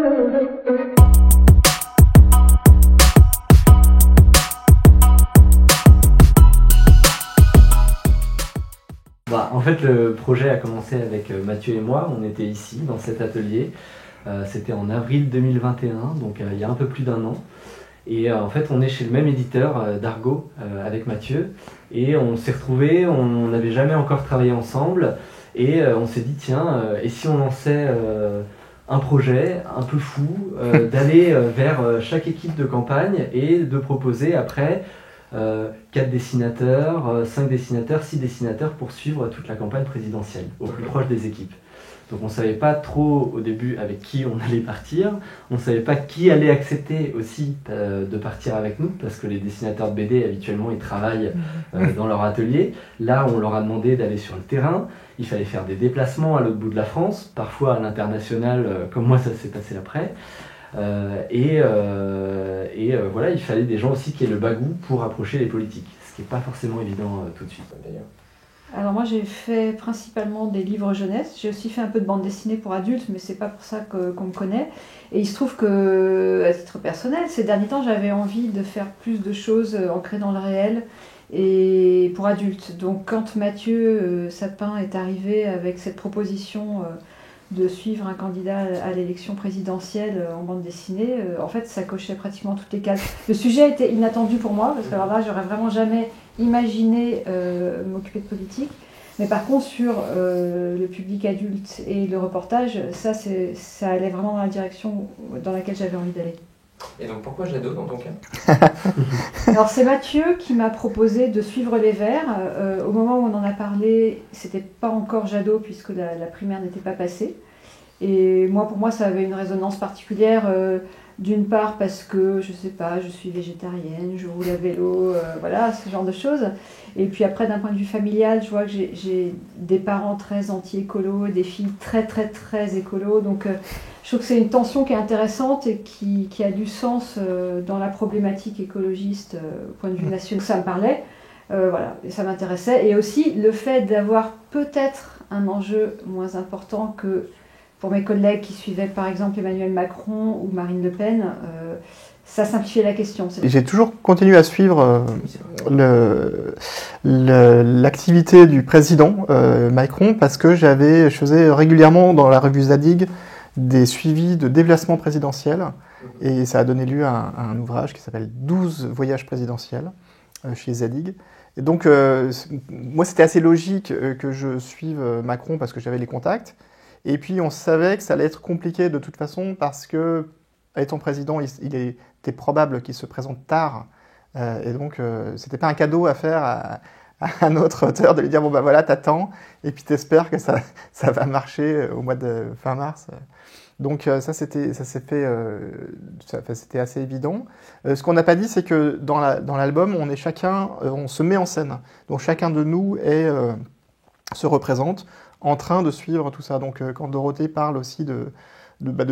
En fait, le projet a commencé avec Mathieu et moi. On était ici, dans cet atelier. C'était en avril 2021, donc il y a un peu plus d'un an. Et en fait, on est chez le même éditeur, Dargaud, avec Mathieu. Et on s'est retrouvés, on n'avait jamais encore travaillé ensemble. Et on s'est dit, tiens, et si on lançait un projet un peu fou, d'aller vers chaque équipe de campagne et de proposer après 4 dessinateurs, 5 dessinateurs, 6 dessinateurs pour suivre toute la campagne présidentielle, au plus proche des équipes. Donc on ne savait pas trop au début avec qui on allait partir, on ne savait pas qui allait accepter aussi de partir avec nous, parce que les dessinateurs de BD habituellement ils travaillent dans leur atelier. Là on leur a demandé d'aller sur le terrain, il fallait faire des déplacements à l'autre bout de la France, parfois à l'international comme moi ça s'est passé après. Voilà, il fallait des gens aussi qui aient le bagou pour approcher les politiques, ce qui n'est pas forcément évident tout de suite d'ailleurs. Alors moi j'ai fait principalement des livres jeunesse, j'ai aussi fait un peu de bande dessinée pour adultes, mais c'est pas pour ça qu'on me connaît. Et il se trouve que, à titre personnel, ces derniers temps j'avais envie de faire plus de choses ancrées dans le réel et pour adultes. Donc quand Mathieu Sapin est arrivé avec cette proposition de suivre un candidat à l'élection présidentielle en bande dessinée, en fait ça cochait pratiquement toutes les cases. Le sujet était inattendu pour moi, parce que alors là j'aurais vraiment jamais imaginé m'occuper de politique, mais par contre sur le public adulte et le reportage, ça allait vraiment dans la direction dans laquelle j'avais envie d'aller. Et donc pourquoi Jadot dans ton cas? Alors c'est Mathieu qui m'a proposé de suivre les Verts. Au moment où on en a parlé, c'était pas encore Jadot puisque la primaire n'était pas passée. Et pour moi ça avait une résonance particulière, d'une part parce que je sais pas, je suis végétarienne, je roule à vélo, voilà, ce genre de choses. Et puis après d'un point de vue familial, je vois que j'ai des parents très anti-écolo, des filles très très très écolo, donc je trouve que c'est une tension qui est intéressante et qui a du sens dans la problématique écologiste au point de vue national. Ça me parlait, voilà, et ça m'intéressait. Et aussi le fait d'avoir peut-être un enjeu moins important que pour mes collègues qui suivaient par exemple Emmanuel Macron ou Marine Le Pen, ça simplifiait la question. J'ai toujours continué à suivre l'activité du président Macron parce que je faisais régulièrement dans la revue Zadig des suivis de déplacements présidentiels et ça a donné lieu à un ouvrage qui s'appelle 12 voyages présidentiels chez Zadig. Et donc moi c'était assez logique que je suive Macron parce que j'avais les contacts. Et puis on savait que ça allait être compliqué de toute façon parce que, étant président, il était probable qu'il se présente tard. Et donc c'était pas un cadeau à faire à un autre auteur de lui dire bon bah voilà t'attends et puis t'espères que ça va marcher au mois de fin mars. Donc ça s'est fait, c'était assez évident. Ce qu'on n'a pas dit c'est que dans l'album on est chacun, on se met en scène. Donc chacun de nous se représente en train de suivre tout ça. Donc quand Dorothée parle aussi de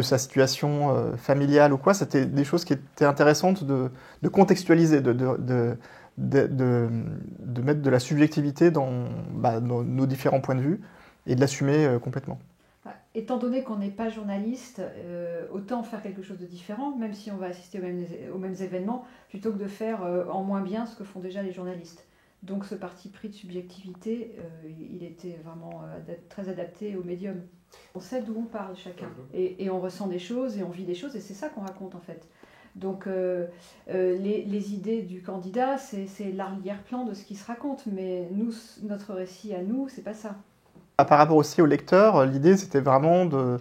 sa situation familiale ou quoi, c'était des choses qui étaient intéressantes de contextualiser, de mettre de la subjectivité dans nos différents points de vue et de l'assumer complètement. Étant donné qu'on n'est pas journaliste, autant faire quelque chose de différent, même si on va assister aux mêmes événements, plutôt que de faire en moins bien ce que font déjà les journalistes. Donc ce parti pris de subjectivité, il était vraiment très adapté au médium. On sait d'où on parle chacun, et on ressent des choses, et on vit des choses, et c'est ça qu'on raconte en fait. Donc les idées du candidat, c'est l'arrière-plan de ce qui se raconte, mais nous, notre récit à nous, c'est pas ça. Par rapport aussi au lecteur, l'idée c'était vraiment de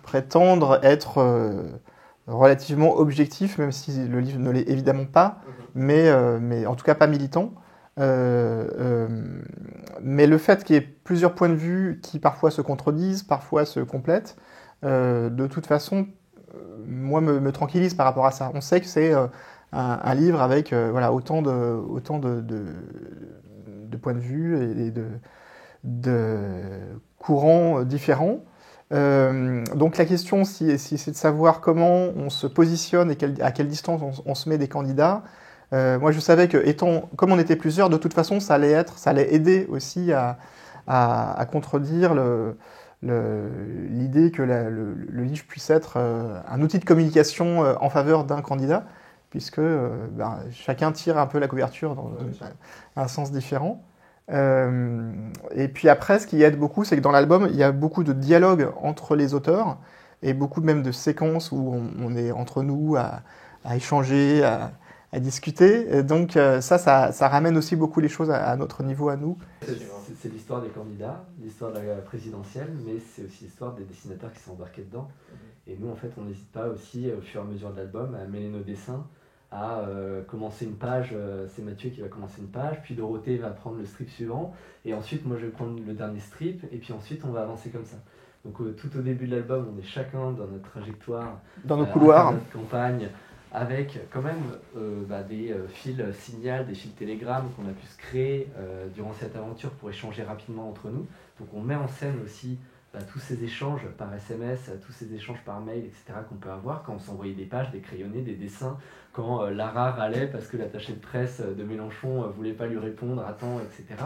prétendre être relativement objectif, même si le livre ne l'est évidemment pas, mais en tout cas pas militant. Mais le fait qu'il y ait plusieurs points de vue qui parfois se contredisent, parfois se complètent, de toute façon, moi me tranquillise par rapport à ça. On sait que c'est un livre avec autant de points de vue et de courants différents. Donc la question, si c'est de savoir comment on se positionne et à quelle distance on se met des candidats. Moi, je savais que, comme on était plusieurs, de toute façon, ça allait aider aussi à contredire l'idée que le livre puisse être un outil de communication en faveur d'un candidat, puisque chacun tire un peu la couverture dans un sens différent. Et puis après, ce qui aide beaucoup, c'est que dans l'album, il y a beaucoup de dialogues entre les auteurs et beaucoup même de séquences où on est entre nous à échanger, à discuter. Et donc ça ramène aussi beaucoup les choses à notre niveau, à nous. C'est l'histoire des candidats, l'histoire de la présidentielle, mais c'est aussi l'histoire des dessinateurs qui sont embarqués dedans. Et nous, en fait, on n'hésite pas aussi, au fur et à mesure de l'album, à mêler nos dessins, à commencer une page. C'est Mathieu qui va commencer une page, puis Dorothée va prendre le strip suivant, et ensuite, moi, je vais prendre le dernier strip, et puis ensuite, on va avancer comme ça. Donc, tout au début de l'album, on est chacun dans notre trajectoire, dans nos couloirs, dans notre campagne, avec quand même des fils signal, des fils télégrammes qu'on a pu se créer durant cette aventure pour échanger rapidement entre nous. Donc on met en scène aussi tous ces échanges par SMS, tous ces échanges par mail, etc. qu'on peut avoir quand on s'envoyait des pages, des crayonnés, des dessins, quand Lara râlait parce que l'attaché de presse de Mélenchon voulait pas lui répondre à temps, etc.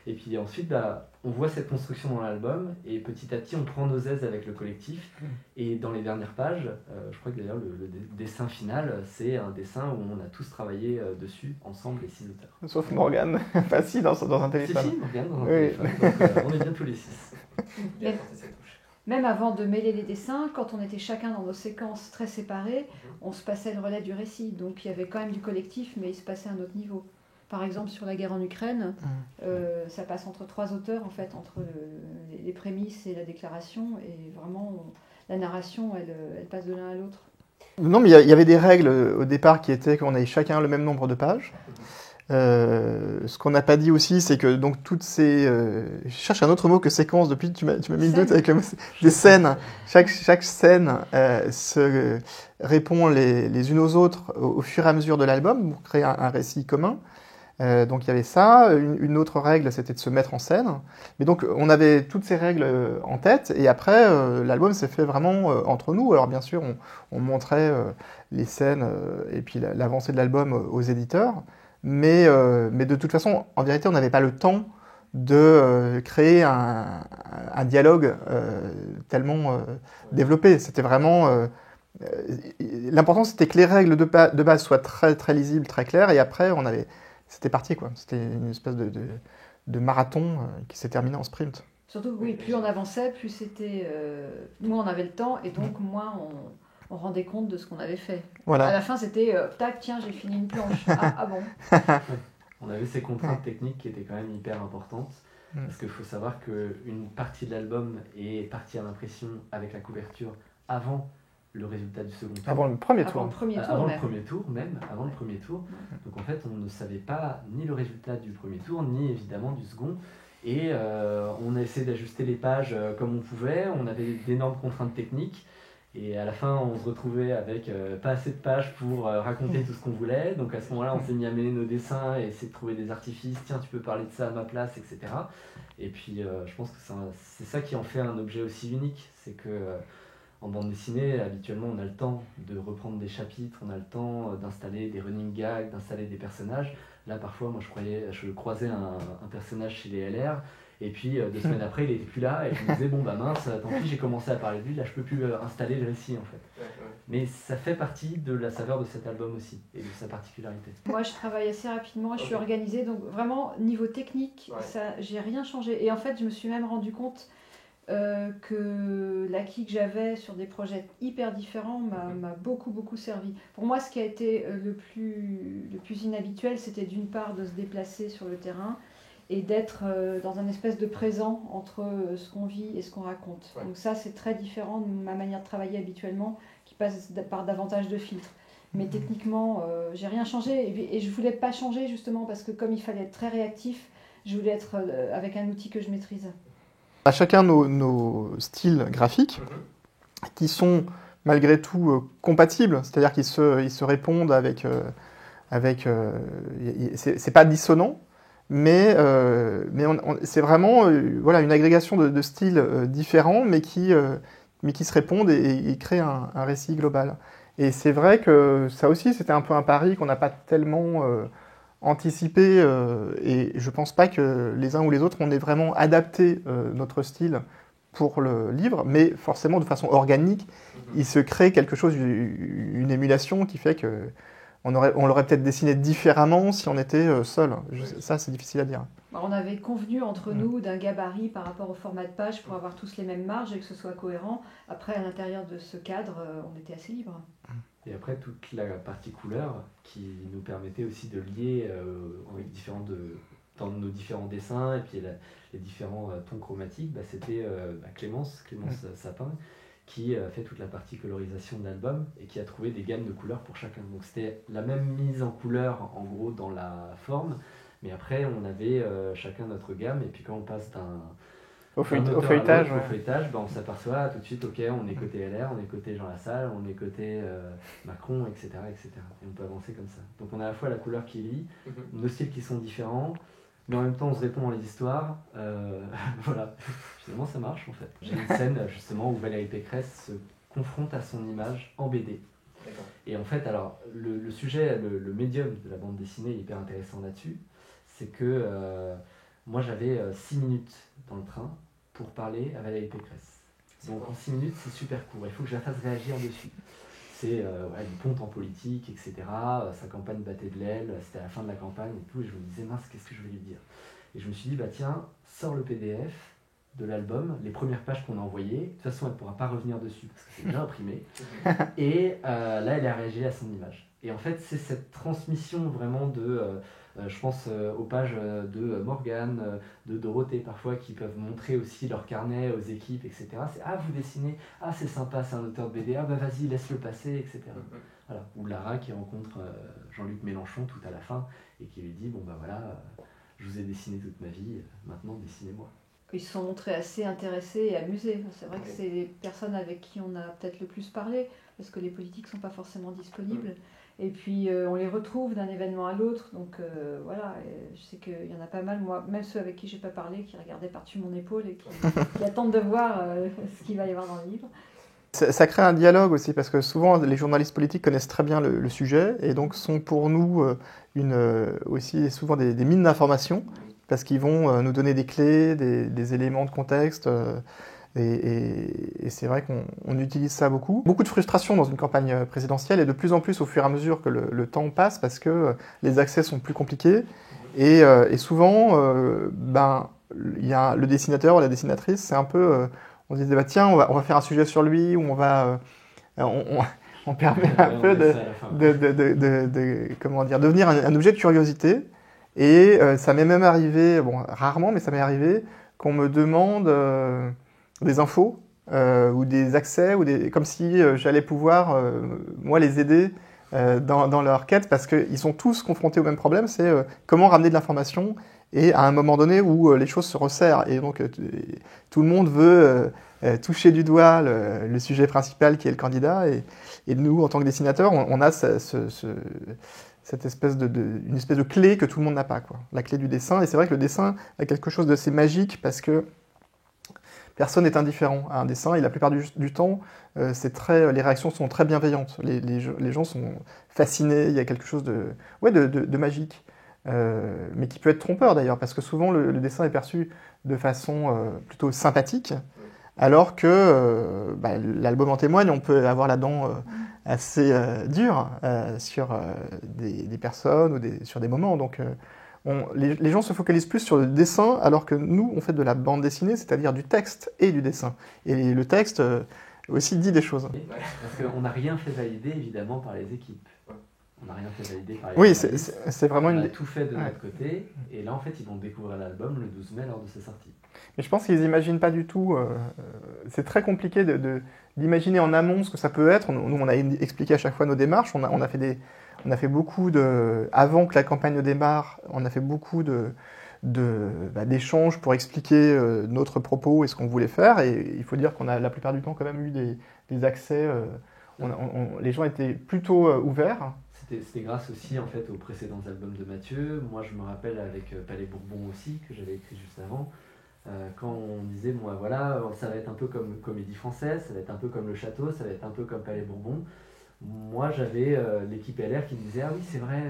Et puis ensuite, on voit cette construction dans l'album, et petit à petit, on prend nos aises avec le collectif. Et dans les dernières pages, je crois que d'ailleurs le dessin final, c'est un dessin où on a tous travaillé dessus, ensemble, les 6 auteurs. Sauf Morgane, pas si dans un téléphone. Si, Morgane dans un téléphone. Donc, on est bien tous les 6. Même avant de mêler les dessins, quand on était chacun dans nos séquences très séparées, on se passait le relais du récit. Donc il y avait quand même du collectif, mais il se passait à un autre niveau. Par exemple, sur la guerre en Ukraine, ça passe entre 3 auteurs, en fait, entre les prémices et la déclaration, et vraiment, la narration, elle passe de l'un à l'autre. Non, mais il y avait des règles au départ qui étaient qu'on ait chacun le même nombre de pages. Ce qu'on n'a pas dit aussi, c'est que donc toutes ces... je cherche un autre mot que séquence, depuis tu m'as mis le doute avec des scènes. Chaque scène se répond les unes aux autres au fur et à mesure de l'album pour créer un récit commun. Donc il y avait ça. Une autre règle, c'était de se mettre en scène. Mais donc on avait toutes ces règles en tête, et après l'album s'est fait vraiment entre nous. Alors bien sûr, on montrait les scènes et puis l'avancée de l'album aux éditeurs, mais de toute façon, en vérité, on n'avait pas le temps de créer un dialogue tellement développé. C'était vraiment... l'important, c'était que les règles de base soient très, très lisibles, très claires, et après, c'était parti, quoi. C'était une espèce de marathon qui s'est terminé en sprint. Surtout, oui, plus on avançait, plus c'était... moins on avait le temps, et donc moins on rendait compte de ce qu'on avait fait. Voilà. À la fin, c'était tac, tiens, j'ai fini une planche. Ah bon. On avait ces contraintes techniques qui étaient quand même hyper importantes, parce qu'il faut savoir qu'une partie de l'album est partie à l'impression avec la couverture avant le résultat du second tour. Avant le premier tour. Avant le premier tour, avant même. le premier tour, même, avant le premier tour. Donc en fait, on ne savait pas ni le résultat du premier tour, ni évidemment du second. Et on a essayé d'ajuster les pages comme on pouvait. On avait d'énormes contraintes techniques. Et à la fin, on se retrouvait avec pas assez de pages pour raconter tout ce qu'on voulait. Donc à ce moment-là, on s'est mis à mêler nos dessins et essayer de trouver des artifices. Tiens, tu peux parler de ça à ma place, etc. Et puis, je pense que c'est ça qui en fait un objet aussi unique. C'est que en bande dessinée, habituellement, on a le temps de reprendre des chapitres, on a le temps d'installer des running gags, d'installer des personnages. Là, parfois, moi, je croisais un personnage chez les LR, et puis 2 semaines après, il n'était plus là, et je me disais, bon, bah mince, tant pis, j'ai commencé à parler de lui, là, je peux plus installer le récit, en fait. Mais ça fait partie de la saveur de cet album aussi, et de sa particularité. Moi, je travaille assez rapidement, je suis organisée, donc vraiment, niveau technique, ça, j'ai rien changé. Et en fait, je me suis même rendu compte que l'acquis que j'avais sur des projets hyper différents m'a beaucoup servi. Pour moi, ce qui a été le plus inhabituel, c'était d'une part de se déplacer sur le terrain et d'être dans un espèce de présent entre ce qu'on vit et ce qu'on raconte. Donc ça, c'est très différent de ma manière de travailler habituellement, qui passe par davantage de filtres. Mais techniquement, j'ai rien changé, et je voulais pas changer justement parce que comme il fallait être très réactif, je voulais être avec un outil que je maîtrise. À chacun nos styles graphiques qui sont malgré tout compatibles, c'est-à-dire qu'ils se répondent avec c'est pas dissonant, mais c'est vraiment voilà, une agrégation de styles différents, mais qui se répondent et créent un récit global. Et c'est vrai que ça aussi, c'était un peu un pari qu'on n'a pas tellement anticipé, et je pense pas que les uns ou les autres on ait vraiment adapté notre style pour le livre, mais forcément de façon organique, il se crée quelque chose, une émulation qui fait que on l'aurait peut-être dessiné différemment si on était seul. Ça, c'est difficile à dire. On avait convenu entre nous d'un gabarit par rapport au format de page pour avoir tous les mêmes marges et que ce soit cohérent. Après, à l'intérieur de ce cadre, on était assez libre. Et après, toute la partie couleur qui nous permettait aussi de lier dans nos différents dessins et puis les différents tons chromatiques, c'était Clémence Sapin qui fait toute la partie colorisation de l'album et qui a trouvé des gammes de couleurs pour chacun. Donc c'était la même mise en couleur en gros dans la forme, mais après on avait chacun notre gamme et puis quand on passe au feuilletage, on s'aperçoit tout de suite, ok, on est côté LR, on est côté Jean Lassalle, on est côté Macron, etc., etc. Et on peut avancer comme ça. Donc on a à la fois la couleur qui lie, nos styles qui sont différents, mais en même temps on se répond dans les histoires. Voilà, finalement ça marche en fait. J'ai une scène justement où Valérie Pécresse se confronte à son image en BD. D'accord. Et en fait, alors le sujet, le médium de la bande dessinée est hyper intéressant là-dessus. C'est que moi j'avais 6 minutes dans le train pour parler à Valérie Pécresse. Donc en 6 minutes c'est super court, il faut que je la fasse réagir dessus. C'est du ponte en politique, etc. Sa campagne battait de l'aile, c'était à la fin de la campagne et tout, et je me disais mince, qu'est-ce que je vais lui dire? Et je me suis dit, tiens, sors le PDF de l'album, les premières pages qu'on a envoyées, de toute façon elle ne pourra pas revenir dessus parce que c'est bien imprimé, et là elle a réagi à son image. Et en fait c'est cette transmission vraiment de, je pense aux pages de Morgane, de Dorothée parfois qui peuvent montrer aussi leur carnet aux équipes, etc. C'est vous dessinez, c'est sympa, c'est un auteur de BD, vas-y laisse-le passer, etc. Voilà. Ou Lara qui rencontre Jean-Luc Mélenchon tout à la fin et qui lui dit je vous ai dessiné toute ma vie, maintenant dessinez-moi. Ils se sont montrés assez intéressés et amusés. C'est vrai que c'est les personnes avec qui on a peut-être le plus parlé, parce que les politiques ne sont pas forcément disponibles. Et puis on les retrouve d'un événement à l'autre. Donc voilà, et je sais qu'il y en a pas mal, moi, même ceux avec qui je n'ai pas parlé, qui regardaient par-dessus mon épaule et qui attendent de voir ce qu'il va y avoir dans le livre. Ça crée un dialogue aussi, parce que souvent les journalistes politiques connaissent très bien le sujet et donc sont pour nous aussi souvent des mines d'informations, parce qu'ils vont nous donner des clés, des éléments de contexte, et c'est vrai qu'on utilise ça beaucoup. Beaucoup de frustration dans une campagne présidentielle, et de plus en plus au fur et à mesure que le temps passe, parce que les accès sont plus compliqués, et souvent, il y a le dessinateur ou la dessinatrice, c'est un peu... on se disait, tiens, on va faire un sujet sur lui, ou on permet un peu de comment dire, devenir un objet de curiosité. Et ça m'est même arrivé, rarement, mais ça m'est arrivé qu'on me demande des infos ou des accès, comme si j'allais pouvoir, moi, les aider dans leur quête, parce qu'ils sont tous confrontés au même problème, c'est comment ramener de l'information, et à un moment donné où les choses se resserrent, et donc tout le monde veut toucher du doigt le sujet principal qui est le candidat, et nous, en tant que dessinateurs, on a cette espèce une espèce de clé que tout le monde n'a pas, quoi. La clé du dessin. Et c'est vrai que le dessin a quelque chose d'assez magique, parce que personne n'est indifférent à un dessin, et la plupart du temps, les réactions sont très bienveillantes. Les gens sont fascinés, il y a quelque chose de magique, mais qui peut être trompeur d'ailleurs, parce que souvent le dessin est perçu de façon plutôt sympathique, alors que l'album en témoigne, on peut avoir la dent assez dure sur des personnes ou sur des moments. Donc les gens se focalisent plus sur le dessin, alors que nous, on fait de la bande dessinée, c'est-à-dire du texte et du dessin. Et le texte aussi dit des choses. Parce qu'on n'a rien fait valider, évidemment, par les équipes. On n'a rien fait valider par les Oui, c'est vraiment on a tout fait de notre côté, et là, en fait, ils vont découvrir l'album le 12 mai lors de sa sortie. Mais je pense qu'ils n'imaginent pas du tout. C'est très compliqué d'imaginer en amont ce que ça peut être. Nous, on a expliqué à chaque fois nos démarches. On a fait beaucoup avant que la campagne ne démarre, on a fait beaucoup d'échanges pour expliquer notre propos et ce qu'on voulait faire. Et il faut dire qu'on a la plupart du temps quand même eu des accès. Les gens étaient plutôt ouverts. C'était grâce aussi en fait aux précédents albums de Mathieu. Moi, je me rappelle avec Palais Bourbon aussi, que j'avais écrit juste avant. Quand on disait, ça va être un peu comme Comédie Française, ça va être un peu comme Le Château, ça va être un peu comme Palais Bourbon. moi j'avais l'équipe LR qui me disait ah oui c'est vrai,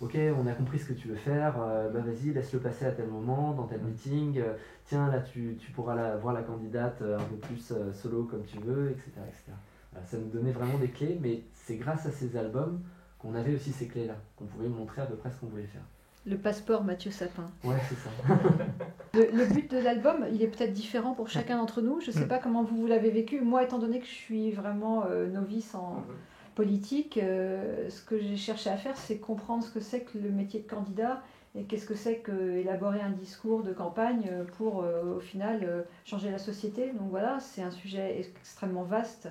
ok on a compris ce que tu veux faire, bah vas-y laisse-le passer à tel moment dans tel meeting, tiens là tu pourras voir la candidate un peu plus solo comme tu veux, etc. etc. Voilà, ça nous donnait vraiment des clés, mais c'est grâce à ces albums qu'on avait aussi ces clés là, qu'on pouvait montrer à peu près ce qu'on voulait faire. Le passeport Mathieu Sapin. Ouais c'est ça. Le but de l'album, il est peut-être différent pour chacun d'entre nous. Je ne sais pas comment vous l'avez vécu. Moi, étant donné que je suis vraiment novice en politique, ce que j'ai cherché à faire, c'est comprendre ce que c'est que le métier de candidat et qu'est-ce que c'est qu'élaborer un discours de campagne pour, au final, changer la société. Donc voilà, c'est un sujet extrêmement vaste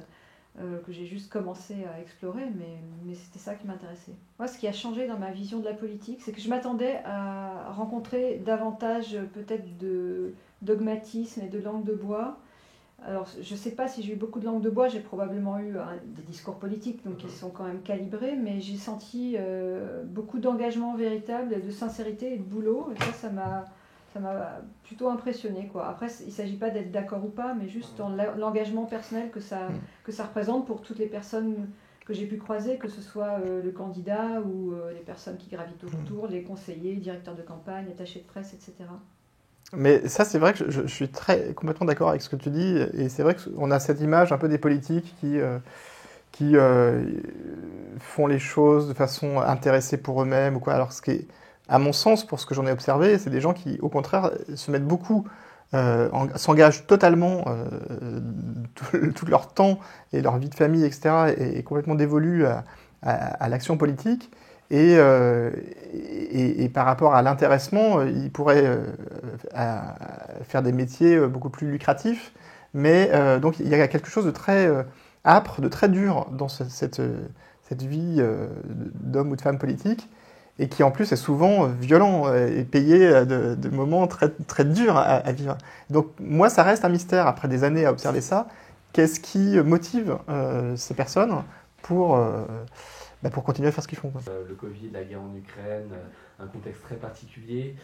que j'ai juste commencé à explorer, mais c'était ça qui m'intéressait. Moi, ce qui a changé dans ma vision de la politique, c'est que je m'attendais à rencontrer davantage peut-être de dogmatisme et de langue de bois. Alors, je ne sais pas si j'ai eu beaucoup de langue de bois, j'ai probablement eu des discours politiques, donc ils sont quand même calibrés, mais j'ai senti beaucoup d'engagement véritable, de sincérité et de boulot, et ça m'a plutôt impressionné, quoi. Après, il ne s'agit pas d'être d'accord ou pas, mais juste dans l'engagement personnel que ça représente pour toutes les personnes que j'ai pu croiser, que ce soit le candidat ou les personnes qui gravitent autour, les conseillers, directeurs de campagne, attachés de presse, etc. Mais ça, c'est vrai que je suis complètement d'accord avec ce que tu dis. Et c'est vrai qu'on a cette image un peu des politiques qui font les choses de façon intéressée pour eux-mêmes ou quoi. Alors, ce qui est, à mon sens, pour ce que j'en ai observé, c'est des gens qui, au contraire, se mettent beaucoup, s'engagent totalement, tout leur temps et leur vie de famille, etc., est complètement dévolu à l'action politique. Et par rapport à l'intéressement, ils pourraient faire des métiers beaucoup plus lucratifs. Mais donc il y a quelque chose de très âpre, de très dur dans cette vie d'homme ou de femme politique, et qui en plus est souvent violent et payé de moments très, très durs à vivre. Donc moi, ça reste un mystère, après des années à observer ça. Qu'est-ce qui motive ces personnes pour continuer à faire ce qu'ils font, quoi. Le Covid, la guerre en Ukraine, un contexte très particulier,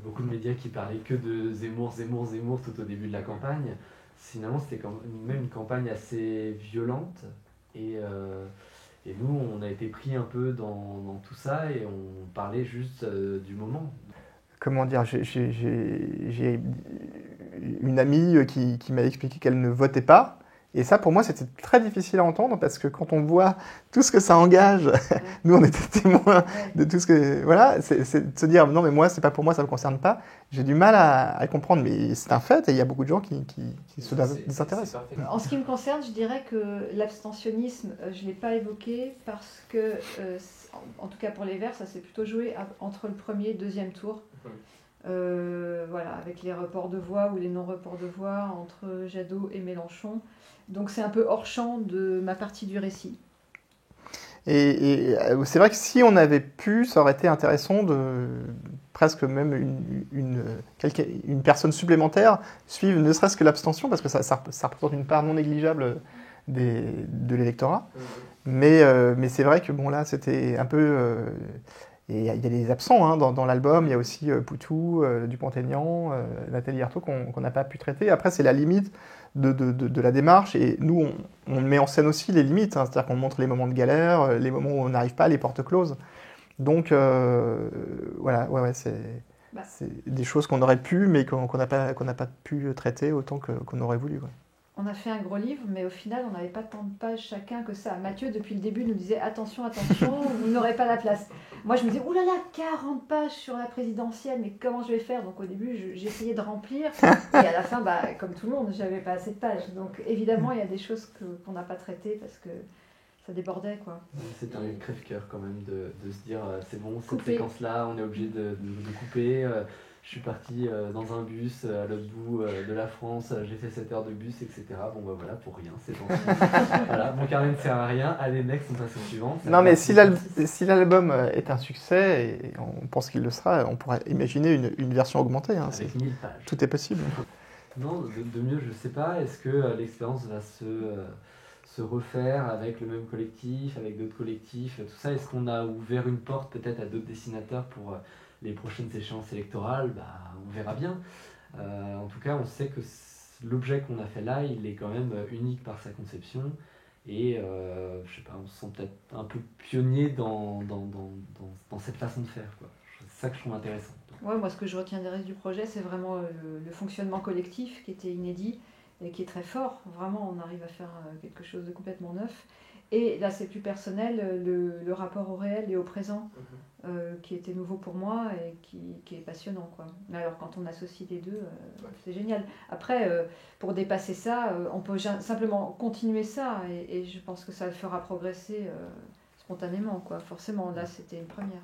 beaucoup de médias qui parlaient que de Zemmour tout au début de la campagne. Finalement, c'était quand même une campagne assez violente et nous, on a été pris un peu dans tout ça et on parlait juste du moment. Comment dire, j'ai une amie qui m'a expliqué qu'elle ne votait pas. Et ça, pour moi, c'était très difficile à entendre parce que quand on voit tout ce que ça engage, nous, on était témoins de tout ce que... Voilà, c'est de se dire, non, mais moi, c'est pas pour moi, ça me concerne pas. J'ai du mal à comprendre, mais c'est un fait et il y a beaucoup de gens qui se désintéressent. En ce qui me concerne, je dirais que l'abstentionnisme, je ne l'ai pas évoqué parce que, en tout cas pour les Verts, ça s'est plutôt joué entre le premier et le deuxième tour. Voilà, avec les reports de voix ou les non-reports de voix entre Jadot et Mélenchon. Donc c'est un peu hors champ de ma partie du récit. Et c'est vrai que si on avait pu, ça aurait été intéressant de presque même une personne supplémentaire suivre ne serait-ce que l'abstention, parce que ça représente une part non négligeable de l'électorat. Mais c'est vrai que bon là, c'était un peu... Et il y a des absents hein, dans l'album, il y a aussi Poutou, Dupont-Aignan, Nathalie Arthaud qu'on n'a pas pu traiter. Après, c'est la limite de la démarche, et nous, on met en scène aussi les limites, hein, c'est-à-dire qu'on montre les moments de galère, les moments où on n'arrive pas, les portes closes. Donc, voilà, c'est des choses qu'on aurait pu, mais qu'on n'a pas pu traiter autant qu'on aurait voulu. Ouais. On a fait un gros livre, mais au final, on n'avait pas tant de pages chacun que ça. Mathieu, depuis le début, nous disait « Attention, attention, vous n'aurez pas la place ». Moi, je me disais « Ouh là là, 40 pages sur la présidentielle, mais comment je vais faire ?» Donc au début, j'essayais de remplir, et à la fin, comme tout le monde, j'avais pas assez de pages. Donc évidemment, il y a des choses qu'on n'a pas traitées parce que ça débordait, quoi. C'est un crève-cœur quand même de se dire « C'est bon, cette couper. Séquence-là, on est obligé de couper ». Je suis parti dans un bus à l'autre bout de la France, j'ai fait 7 heures de bus, etc. Bon bah voilà, pour rien, c'est gentil. Voilà, mon carnet ne sert à rien, allez next, on passe au suivant. Non mais si l'album est un succès, et on pense qu'il le sera, on pourrait imaginer une version augmentée. Hein, avec 1000 pages. Tout est possible. Non, de mieux je sais pas, est-ce que l'expérience va se refaire avec le même collectif, avec d'autres collectifs, tout ça, est-ce qu'on a ouvert une porte peut-être à d'autres dessinateurs pour... les prochaines échéances électorales, on verra bien. En tout cas, on sait que l'objet qu'on a fait là, il est quand même unique par sa conception Et je sais pas, on se sent peut-être un peu pionnier dans cette façon de faire, quoi. C'est ça que je trouve intéressant. Ouais, moi, ce que je retiens des restes du projet, c'est vraiment le fonctionnement collectif qui était inédit et qui est très fort. Vraiment, on arrive à faire quelque chose de complètement neuf. Et là, c'est plus personnel, le rapport au réel et au présent, qui était nouveau pour moi et qui est passionnant, quoi. Mais alors, quand on associe les deux, c'est génial. Après, pour dépasser ça, on peut simplement continuer ça et je pense que ça le fera progresser spontanément, quoi. Forcément, là, c'était une première.